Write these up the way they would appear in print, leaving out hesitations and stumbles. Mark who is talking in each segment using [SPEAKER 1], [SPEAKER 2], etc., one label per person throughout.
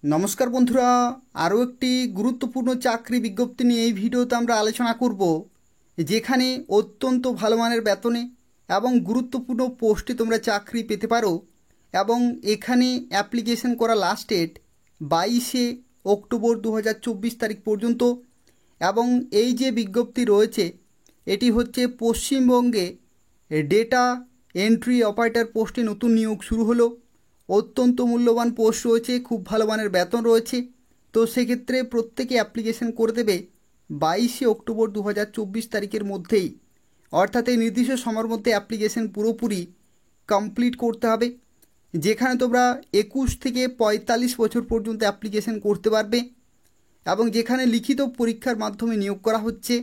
[SPEAKER 1] নমস্কার বন্ধুরা, আরও একটি গুরুত্বপূর্ণ চাকরি বিজ্ঞপ্তি নিয়ে এই ভিডিওতে আমরা আলোচনা করব, যেখানে অত্যন্ত ভালো মানের বেতনে এবং গুরুত্বপূর্ণ পোস্টে তোমরা চাকরি পেতে পারো। এবং এখানে অ্যাপ্লিকেশন করা লাস্ট ডেট 22শে অক্টোবর 2024 তারিখ পর্যন্ত। এবং এই যে বিজ্ঞপ্তি রয়েছে এটি হচ্ছে পশ্চিমবঙ্গে ডেটা এন্ট্রি অপারেটর পোস্টে নতুন নিয়োগ শুরু হলো। অত্যন্ত মূল্যবান পোস্ট রয়েছে, খুব ভালো মানের বেতন রয়েছে। তো সেক্ষেত্রে প্রত্যেকে অ্যাপ্লিকেশন করে দেবে 22শে অক্টোবর 2024 তারিখের মধ্যেই, অর্থাৎ এই নির্দিষ্ট সময়ের মধ্যে অ্যাপ্লিকেশন পুরোপুরি কমপ্লিট করতে হবে। যেখানে তোমরা 21 থেকে 45 বছর পর্যন্ত অ্যাপ্লিকেশন করতে পারবে এবং যেখানে লিখিত পরীক্ষার মাধ্যমে নিয়োগ করা হচ্ছে,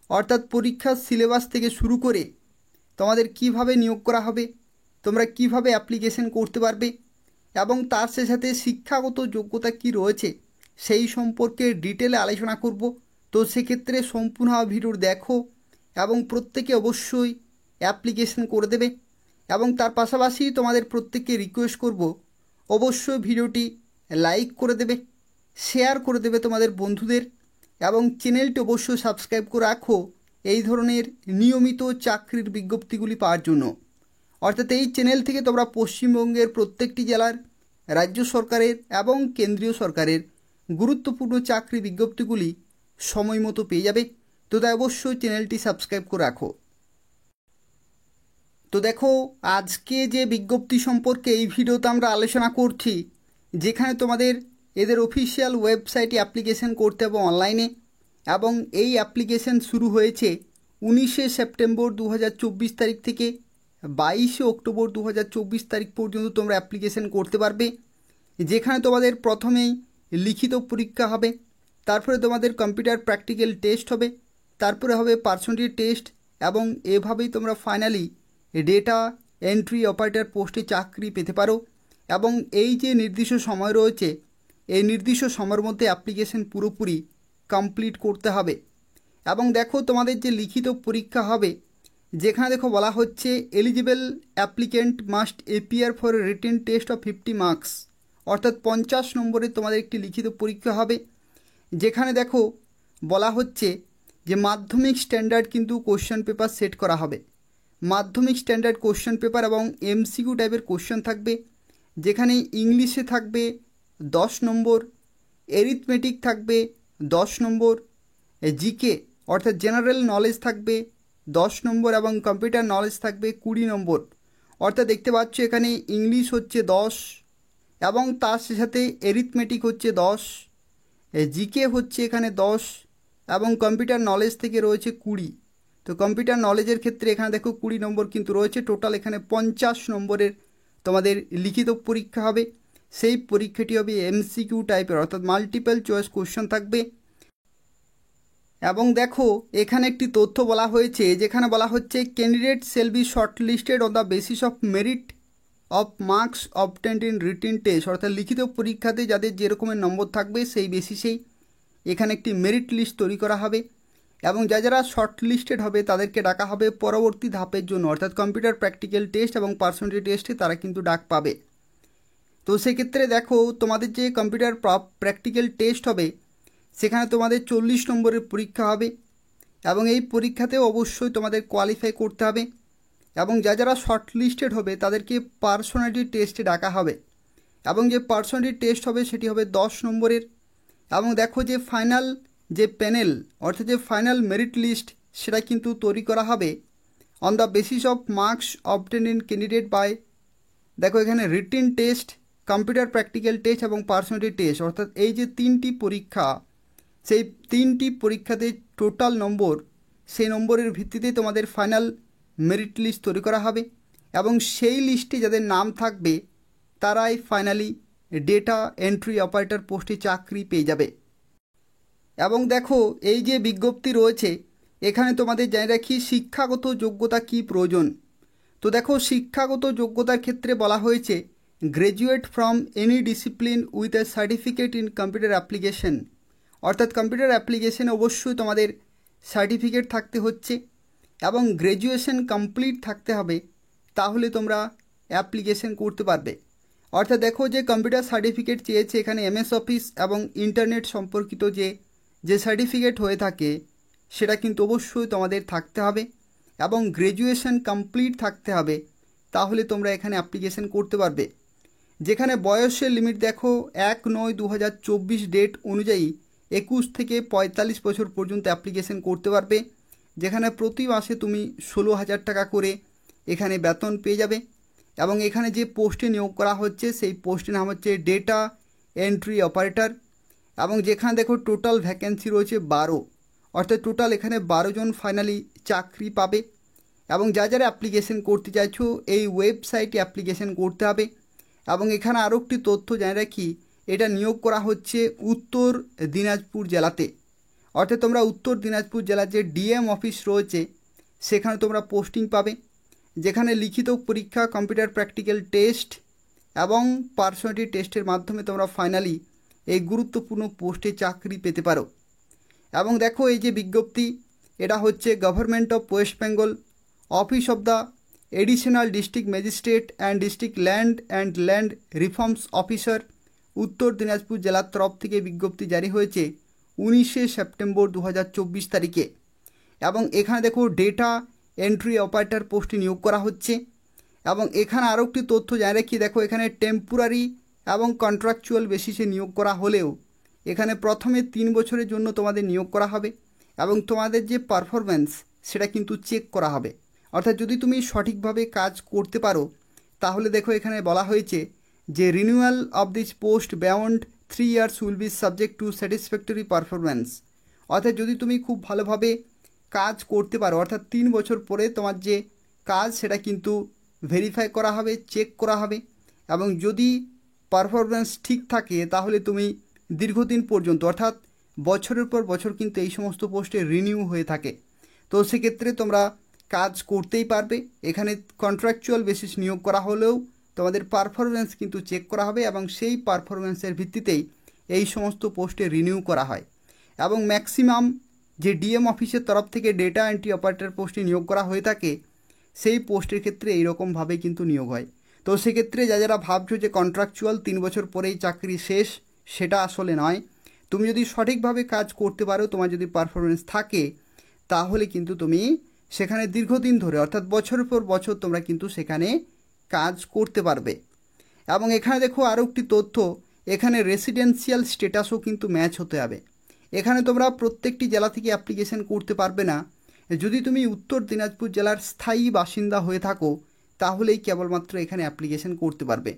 [SPEAKER 1] অর্থাৎ পরীক্ষার সিলেবাস থেকে শুরু করে তোমাদের কিভাবে নিয়োগ করা হবে, তোমরা কিভাবে অ্যাপ্লিকেশন করতে পারবে এবং তার সাথে শিক্ষাগত যোগ্যতা কি রয়েছে সেই সম্পর্কে ডিটেলে আলোচনা করব। তো সেক্ষেত্রে সম্পূর্ণ ভিডিওর দেখো এবং প্রত্যেকে অবশ্যই অ্যাপ্লিকেশন করে দেবে। এবং তার পাশাপাশি তোমাদের প্রত্যেককে রিকোয়েস্ট করব, অবশ্যই ভিডিওটি লাইক করে দেবে, শেয়ার করে দেবে তোমাদের বন্ধুদের এবং চ্যানেলটি অবশ্যই সাবস্ক্রাইব করে রাখো এই ধরনের নিয়মিত চাকরির বিজ্ঞপ্তিগুলি পাওয়ার জন্য। অর্থাৎ এই চ্যানেল থেকে তোমরা পশ্চিমবঙ্গের প্রত্যেকটি জেলার, রাজ্য সরকারের এবং কেন্দ্রীয় সরকারের গুরুত্বপূর্ণ চাকরি বিজ্ঞপ্তিগুলি সময় মতো পেয়ে যাবে। তো তাই অবশ্যই চ্যানেলটি সাবস্ক্রাইব করে রাখো। তো দেখো, আজকে যে বিজ্ঞপ্তি সম্পর্কে এই ভিডিওতে আমরা আলোচনা করছি, যেখানে তোমাদের এদের অফিসিয়াল ওয়েবসাইটে অ্যাপ্লিকেশন করতে হবে অনলাইনে। এবং এই অ্যাপ্লিকেশন শুরু হয়েছে 19শে সেপ্টেম্বর 2024 তারিখ থেকে 22শে অক্টোবর 2024 তারিখ পর্যন্ত তোমরা অ্যাপ্লিকেশন করতে পারবে। যেখানে তোমাদের প্রথমেই লিখিত পরীক্ষা হবে, তারপরে তোমাদের কম্পিউটার প্র্যাকটিক্যাল টেস্ট হবে, তারপরে হবে পার্সোনালিটি টেস্ট এবং এভাবেই তোমরা ফাইনালি ডেটা এন্ট্রি অপারেটর পোস্টে চাকরি পেতে পারো। এবং এই যে নির্দিষ্ট সময় রয়েছে, এই নির্দিষ্ট সময়ের মধ্যে অ্যাপ্লিকেশন পুরোপুরি কমপ্লিট করতে হবে। এবং দেখো, তোমাদের যে লিখিত পরীক্ষা হবে, যেখানে দেখো বলা হচ্ছে eligible applicant must appear for written test of 50 marks, অর্থাৎ 50 নম্বরের তোমাদের একটি লিখিত পরীক্ষা হবে। যেখানে দেখো বলা হচ্ছে যে মাধ্যমিক স্ট্যান্ডার্ড কিন্তু কোশ্চেন পেপার সেট করা হবে। মাধ্যমিক স্ট্যান্ডার্ড কোশ্চেন পেপার এবং এমসিকিউ টাইপের কোশ্চেন থাকবে, যেখানে ইংলিশে থাকবে 10 নম্বর, এরিথমেটিক থাকবে 10 নম্বর, জিকে অর্থাৎ জেনারেল নলেজ থাকবে 10 নম্বর এবং কম্পিউটার নলেজ থাকবে 20 নম্বর। অর্থাৎ দেখতে পাচ্ছ এখানে ইংলিশ হচ্ছে 10 এবং তার সাথে এরিথমেটিক হচ্ছে 10, জিকে হচ্ছে এখানে 10 এবং কম্পিউটার নলেজ থেকে রয়েছে 20। তো কম্পিউটার নলেজের ক্ষেত্রে এখানে দেখো 20 নম্বর কিন্তু রয়েছে। টোটাল এখানে 50 নম্বরের তোমাদের লিখিত পরীক্ষা হবে। সেই পরীক্ষাটি হবে এমসিকিউ টাইপের, অর্থাৎ মাল্টিপল চয়েস কোশ্চেন থাকবে। এবং দেখো এখানে একটি তথ্য বলা হয়েছে, যেখানে বলা হচ্ছে candidate shall be short listed on the basis of merit of marks obtained in written test, অর্থাৎ লিখিত পরীক্ষাতে যাদের যে রকমের নম্বর থাকবে সেই বেসিসেই এখানে একটি মেরিট লিস্ট তৈরি করা হবে। এবং যারা শর্ট লিস্টেড হবে তাদেরকে ডাকা হবে পরবর্তী ধাপের জন্য, অর্থাৎ কম্পিউটার প্র্যাকটিক্যাল টেস্ট এবং পার্সোনালিটি টেস্টে তারা কিন্তু ডাক পাবে। তো সেক্ষেত্রে দেখো, তোমাদের যে কম্পিউটার প্র্যাকটিক্যাল টেস্ট হবে সেখানে তোমাদের 40 নম্বরের পরীক্ষা হবে এবং এই পরীক্ষাতেও অবশ্যই তোমাদের কোয়ালিফাই করতে হবে। এবং যারা শর্ট লিস্টেড হবে তাদেরকে পার্সোনালিটি টেস্টে ডাকা হবে এবং যে পার্সোনালিটি টেস্ট হবে সেটি হবে 10 নম্বরের। এবং দেখো যে ফাইনাল যে প্যানেল, অর্থাৎ যে ফাইনাল মেরিট লিস্ট, সেটা কিন্তু তৈরি করা হবে on the basis of marks obtain in candidate by, দেখো এখানে written test, computer practical test এবং পার্সোনালিটি টেস্ট, অর্থাৎ এই যে 3টি পরীক্ষা, সেই 3টি পরীক্ষাতে টোটাল নম্বর, সেই নম্বরের ভিত্তিতে তোমাদের ফাইনাল মেরিট লিস্ট তৈরি করা হবে এবং সেই লিস্টে যাদের নাম থাকবে তারাই ফাইনালি ডেটা এন্ট্রি অপারেটর পোস্টে চাকরি পেয়ে যাবে। এবং দেখো এই যে বিজ্ঞপ্তি রয়েছে এখানে তোমাদের জানিয়ে রাখি শিক্ষাগত যোগ্যতা কি প্রয়োজন। তো দেখো, শিক্ষাগত যোগ্যতার ক্ষেত্রে বলা হয়েছে graduate from any discipline with A certificate in computer application, অর্থাৎ কম্পিউটার অ্যাপ্লিকেশনে অবশ্যই তোমাদের সার্টিফিকেট থাকতে হচ্ছে এবং গ্র্যাজুয়েশন কমপ্লিট থাকতে হবে, তাহলে তোমরা অ্যাপ্লিকেশন করতে পারবে। অর্থাৎ দেখো যে কম্পিউটার সার্টিফিকেট চেয়েছে এখানে এমএস অফিস এবং ইন্টারনেট সম্পর্কিত যে সার্টিফিকেট হয়ে থাকে সেটা কিন্তু অবশ্যই তোমাদের থাকতে হবে এবং গ্র্যাজুয়েশন কমপ্লিট থাকতে হবে, তাহলে তোমরা এখানে অ্যাপ্লিকেশন করতে পারবে। যেখানে বয়সের লিমিট দেখো 1/9/2024 ডেট অনুযায়ী 21 থেকে 45 বছর পর্যন্ত অ্যাপ্লিকেশন করতে পারবে, যেখানে প্রতি মাসে তুমি 16,000 টাকা করে এখানে বেতন পেয়ে যাবে। এবং এখানে যে পোস্টে নিয়োগ করা হচ্ছে সেই পোস্টের নাম হচ্ছে ডেটা এন্ট্রি অপারেটর, এবং যেখানে দেখো টোটাল ভ্যাকেন্সি রয়েছে 12, অর্থাৎ টোটাল এখানে 12 জন ফাইনালি চাকরি পাবে। এবং যারা অ্যাপ্লিকেশন করতে চাইছো এই ওয়েবসাইটে অ্যাপ্লিকেশন করতে হবে। এবং এখানে আরও একটি তথ্য জানিয়ে রাখি, এটা নিয়োগ করা হচ্ছে উত্তর দিনাজপুর জেলাতে, অর্থাৎ তোমরা উত্তর দিনাজপুর জেলার যে ডিএম অফিস রয়েছে সেখানে তোমরা পোস্টিং পাবে, যেখানে লিখিত পরীক্ষা, কম্পিউটার প্র্যাকটিক্যাল টেস্ট এবং পার্সোনালিটি টেস্টের মাধ্যমে তোমরা ফাইনালি এই গুরুত্বপূর্ণ পোস্টে চাকরি পেতে পারো। এবং দেখো এই যে বিজ্ঞপ্তি, এটা হচ্ছে government of West Bengal, office of the additional district magistrate and district land reforms officer, উত্তর দিনাজপুর জেলার তরফ থেকে বিজ্ঞপ্তি জারি হয়েছে 19শে সেপ্টেম্বর 2024 তারিখে। এবং এখানে দেখো ডেটা এন্ট্রি অপারেটর পোস্টে নিয়োগ করা হচ্ছে। এবং এখানে আরও একটি তথ্য জানিয়ে রাখি, দেখো এখানে টেম্পোরারি এবং কন্ট্রাকচুয়াল বেসিসে নিয়োগ করা হলেও এখানে প্রথমে 3 বছরের জন্য তোমাদের নিয়োগ করা হবে এবং তোমাদের যে পারফরম্যান্স সেটা কিন্তু চেক করা হবে। অর্থাৎ যদি তুমি সঠিকভাবে কাজ করতে পারো তাহলে দেখো এখানে বলা হয়েছে যে renewal of this post beyond 3 years will be subject to satisfactory performance. অর্থাৎ যদি তুমি খুব ভালোভাবে কাজ করতে পারো, অর্থাৎ 3 বছর পরে তোমার যে কাজ সেটা কিন্তু ভেরিফাই করা হবে, চেক করা হবে। এবং যদি পারফরম্যান্স ঠিক থাকে তাহলে তুমি দীর্ঘদিন পর্যন্ত, অর্থাৎ বছরের পর বছর কিন্তু এই সমস্ত পোস্টে রিনিউ হয়ে থাকে, তো সেক্ষেত্রে তোমরা কাজ করতেই পারবে। এখানে কন্ট্রাকচুয়াল বেসিস নিয়োগ করা হলেও তোমাদের পারফরম্যান্স কিন্তু চেক করা হবে এবং সেই পারফরম্যান্সের ভিত্তিতেই এই সমস্ত পোস্টে রিনিউ করা হয়। এবং ম্যাক্সিমাম যে ডিএম অফিসের তরফ থেকে ডেটা এন্ট্রি অপারেটর পোস্টে নিয়োগ করা হয়ে থাকে সেই পোস্টের ক্ষেত্রে এইরকমভাবে কিন্তু নিয়োগ হয়। তো সেক্ষেত্রে যারা ভাবছো যে কন্ট্রাকচুয়াল 3 বছর পরেই চাকরি শেষ, সেটা আসলে নয়। তুমি যদি সঠিকভাবে কাজ করতে পারো, তোমার যদি পারফরমেন্স থাকে, তাহলে কিন্তু তুমি সেখানে দীর্ঘদিন ধরে, অর্থাৎ বছরের পর বছর তোমরা কিন্তু সেখানে কাজ করতে পারবে। এবং এখানে দেখো আরও একটি তথ্য, এখানে রেসিডেন্সিয়াল স্ট্যাটাসও কিন্তু ম্যাচ হতে হবে। এখানে তোমরা প্রত্যেকটি জেলা থেকে অ্যাপ্লিকেশন করতে পারবে না। যদি তুমি উত্তর দিনাজপুর জেলার স্থায়ী বাসিন্দা হয়ে থাকো তাহলেই কেবলমাত্র এখানে অ্যাপ্লিকেশন করতে পারবে।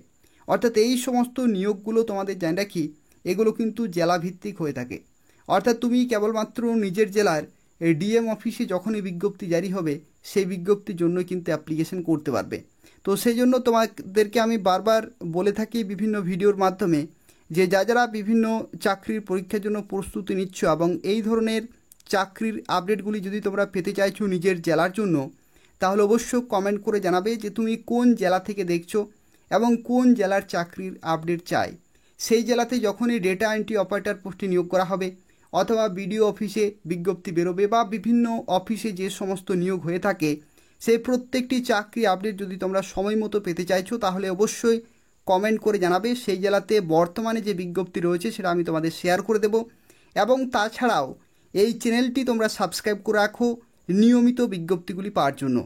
[SPEAKER 1] অর্থাৎ এই সমস্ত নিয়োগগুলো তোমাদের জানি রাখি, এগুলো কিন্তু জেলাভিত্তিক হয়ে থাকে। অর্থাৎ তুমি কেবলমাত্র নিজের জেলার ডিএম অফিসে যখনই বিজ্ঞপ্তি জারি হবে সেই বিজ্ঞপ্তির জন্য কিন্তু অ্যাপ্লিকেশন করতে পারবে। তো সেই জন্য তোমাদেরকে আমি বারবার বলে থাকি বিভিন্ন ভিডিওর মাধ্যমে যে যারা বিভিন্ন চাকরির পরীক্ষার জন্য প্রস্তুতি নিচ্ছ এবং এই ধরনের চাকরির আপডেটগুলি যদি তোমরা পেতে চাইছো নিজের জেলার জন্য, তাহলে অবশ্যই কমেন্ট করে জানাবে যে তুমি কোন জেলা থেকে দেখছো এবং কোন জেলার চাকরির আপডেট চাই। সেই জেলাতে যখনই ডেটা এন্ট্রি অপারেটর পোস্টে নিয়োগ করা হবে অথবা বিডিও অফিসে বিজ্ঞপ্তি বেরোবে বা বিভিন্ন অফিসে যে সমস্ত নিয়োগ হয়ে থাকে সেই প্রত্যেকটি চাকরি আপডেট যদি তোমরা সময় মতো পেতে চাইছো তাহলে অবশ্যই কমেন্ট করে জানাবে। সেই জেলাতে বর্তমানে যে বিজ্ঞপ্তি রয়েছে সেটা আমি তোমাদের শেয়ার করে দেব। এবং তাছাড়াও এই চ্যানেলটি তোমরা সাবস্ক্রাইব করে রাখো নিয়মিত বিজ্ঞপ্তিগুলি পাওয়ার জন্য।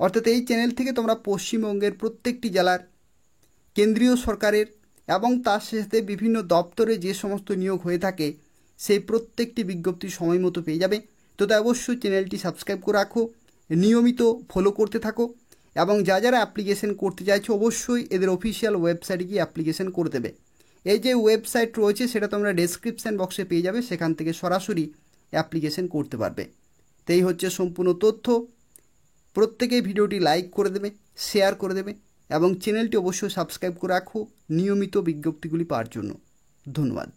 [SPEAKER 1] অর্থাৎ এই চ্যানেল থেকে তোমরা পশ্চিমবঙ্গের প্রত্যেকটি জেলার কেন্দ্রীয় সরকারের এবং তার সাথে বিভিন্ন দপ্তরে যে সমস্ত নিয়োগ হয়ে থাকে সেই প্রত্যেকটি বিজ্ঞপ্তি সময় মতো পেয়ে যাবে। তো তাই অবশ্যই চ্যানেলটি সাবস্ক্রাইব করে রাখো, নিয়মিত ফলো করতে থাকো। এবং যারা অ্যাপ্লিকেশন করতে চাইছো অবশ্যই এদের অফিসিয়াল ওয়েবসাইটে গিয়ে অ্যাপ্লিকেশন করে দেবে। এই যে ওয়েবসাইট রয়েছে সেটা তোমরা ডেসক্রিপশান বক্সে পেয়ে যাবে, সেখান থেকে সরাসরি অ্যাপ্লিকেশন করতে পারবে। তো এই হচ্ছে সম্পূর্ণ তথ্য। প্রত্যেকেই ভিডিওটি লাইক করে দেবে, শেয়ার করে দেবে এবং চ্যানেলটি অবশ্যই সাবস্ক্রাইব করে রাখো নিয়মিত বিজ্ঞপ্তিগুলি পাওয়ার জন্য। ধন্যবাদ।